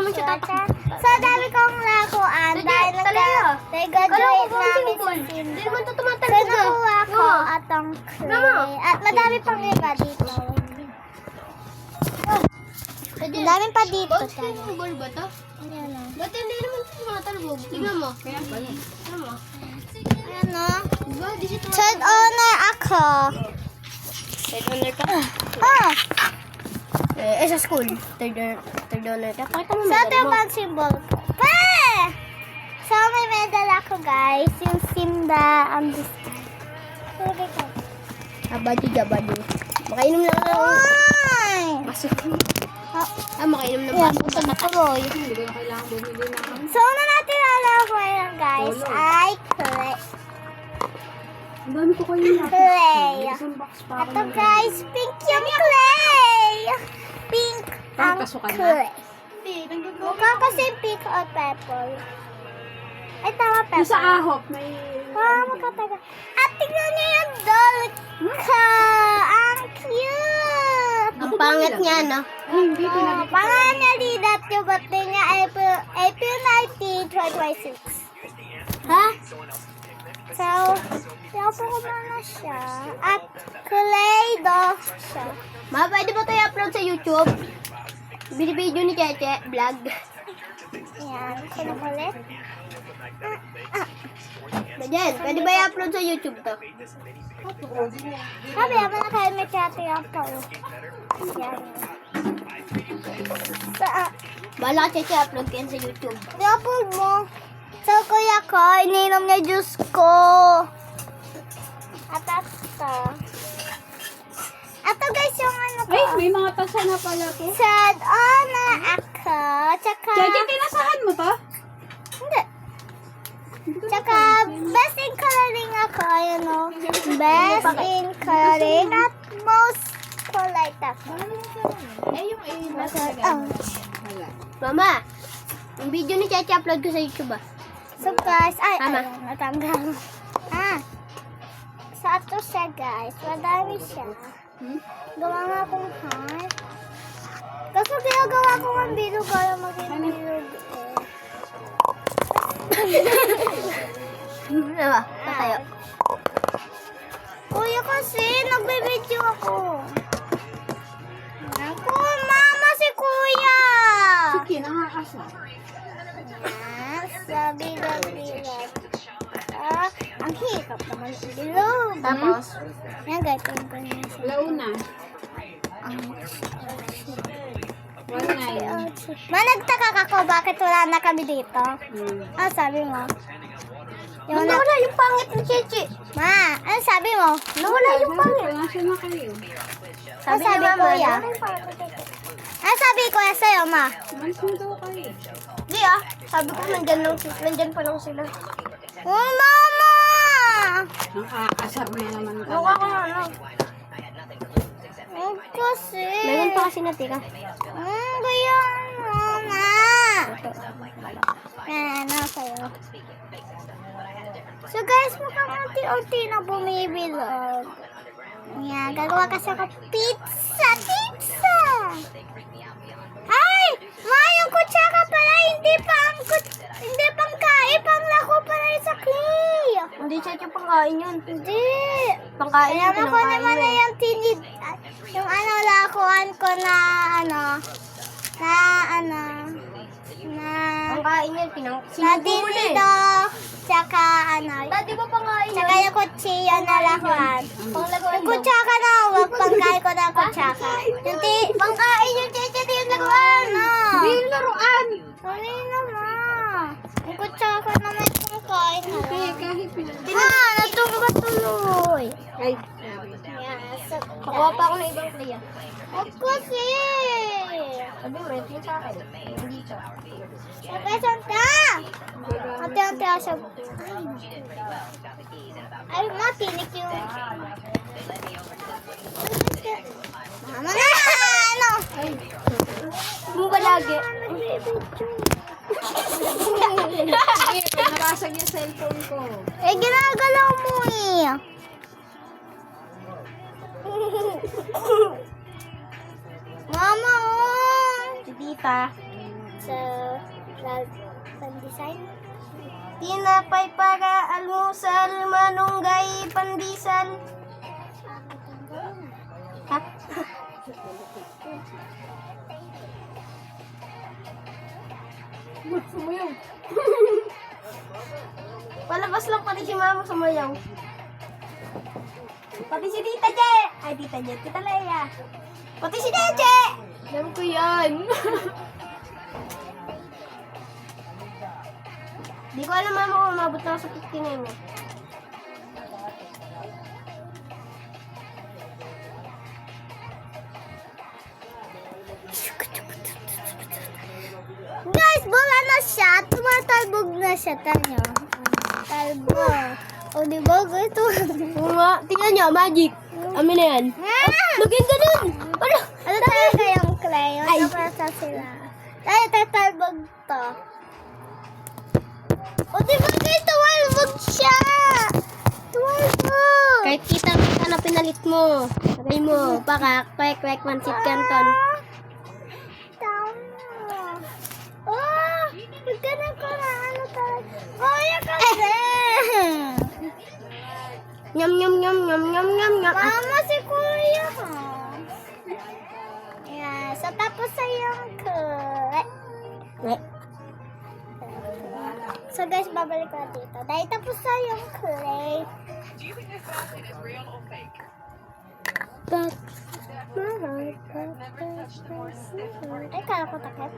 naman siya tatakbo. So, dami kong lakuan. Dahil nag-graduate namin sa Hindi Simba. naman ito So, tumatalbog. nakuha ko atong clay. At madami pang iba dito. Ang dami pa dito. Yung ball ba ito? Ayan o. Ba't hindi naman ito tumatalbog? Tingnan mo. Tingnan mo. Ayan o. Diba? Di siya tumatalbog. Third owner ako. Third honor ka? Ah! Sa school. Third honor ka. Pakita mo So, ito medal yung mo. pang symbol ko. So, may medal ako, guys. Yung Simba on this time. Abadi-gabadi. Makainom lang ng Ay! baso. Oh, Makainom ng yan. baso. Ito na tuloy. Hindi ko na kailangan bumili ng So, una natin lalakuin, guys, ay clay. Ang dami ko kayo na. Clay. Isang box pa ako. Ito, guys, pink yung clay. Pink ang pasukan na? clay. Mukha kasi pink or purple. Ay, tama, Yung purple. sa ahop, may... Magkataga. At tingnan niyo yung doll ka. Ang cute. Ang pangit niya, no? Ay, hindi ko na. Pangalan niya Lidat yung birthday niya April 19, 2026. Ha? So, yapo ko muna siya. At clay doll siya. Ma, pwede ba tayo upload sa YouTube? Binibideo ni Cheche, vlog. Ayan, kinukulit. Ganyan, pwede ba i-upload sa YouTube to? Sabi, yaman na kayo may teatro yung po. Ayan. So, Bala ka Cheche, upload ka yan sa YouTube. yapog mo. So, kuya ko, ininom niya juice ko. At ito. Ito guys yung ano ko. Ay, may mga tasa na pala ko. Sad na ako. Tsaka, Cheche, tinasahan mo to? hindi. Tsaka, best in coloring ako. Ayan o. Best in coloring at most polite ako. Eh, yung wala. Mama, yung video ni Cheche, upload ko sa YouTube ah. So guys, ay, Tama. ayun, natanggal. So ito siya guys. Madami siya. Gawa nga akong heart. Kaso ginagawa ko ng bilog kaya maging bilog Ano ba? Patayo. Kuya kasi, nagbe-video ako. Ako, mama si kuya. Sige, nakakasa. Sabi bilog. Ang hirap naman yung bilog. Tapos, Yan guys, tingin ko niya siya. Launa. Nagtaka ako bakit wala na kami dito. Ano sabi mo? Yung nawala yung pangit ni Cheche. Ma, ano sabi mo? Nawala yung pangit. Nasa na kayo. Ano sabi ni Mama, kuya? Ano sabi kuya sa'yo, ma? Malis mo daw kayo. Hindi ah. Sabi ko, nandyan pa lang sila. Oh, mama! Nakakasar na naman ka. Nakuha ko na ano. Kasi. Meron pa kasi natira. Kaya mama. Yan, ano sa'yo? So guys, mukhang unti-unti na bumibilog. Yan, gagawa kasi ako pizza! Pizza! Ay! Ma, yung kutsara pala, hindi pang kain, pang lako pala yung sa clay. Hindi Cheche pangkain yun. Hindi. Pangkain yun, Alam ko naman na yung tinid, yung lakuan ko na Pangkain yun, na sinubo mo na eh. dinido, tsaka Dati ba pangkain yun? tsaka yung kutsiyo na lakuan. Panglaguan Yung kutsaka na, wag pangkain ko na kutsaka. Yung Pangkain yun, Cheche, ito yung laguan. Hindi yung laruan. Sorry naman. Yung kutsaka naman pangkain na Eh, lang. kahit pinag... Natumba tuloy. Ay, Yes. Kukuha pa ako ng ibang playa. Wag kasi. Sabi mo, ito yung sa akin. Hindi siya. Okay, santa. Ate-ate asag. Ay, matinik yung... Mama na! Ano? Mo ba lagi? nabasag yung cellphone ko. Eh, ginagalaw mo eh. Mama, oh. Si Tita. sa pan-design. Tinapay para almusal, manunggay, pandesal. Ha? Sumayaw. Palabas lang pati si mama sumayaw. Pati si Tita Je! Ay, Tita Je, Tita Leia. Pati si Jeje! Alam ko yan. Di ko alam mama kung umabot na ako sa 59 eh. Guys, bola na siya. Tumatalbog na siya. Tanyo. Talbo. O, di ba? Ito. Oo nga, tingnan niyo, magic. Amin na yan. Maging ganun! Ano? Ano talaga yung clay? Ay. Ano para sa sila? Ay, tatalbog to. O, di ba? Guys, tumalbog siya. Tumalbog. Kahit kita ka na pinalit mo. Sabay mo, baka kwek-kwek mansit kanton. Tama. Oh, magkanan ko na ano talaga. Oh, yan kasi. Nyam nyam nyam nyam nyam nyam nyam. Mama, si Kuya. Yeah, so tapos sa yung kulay. Eh, So guys, babalik ko na dito. Dahil tapos sa yung kulay. But, my heart, ay, kala ko takip.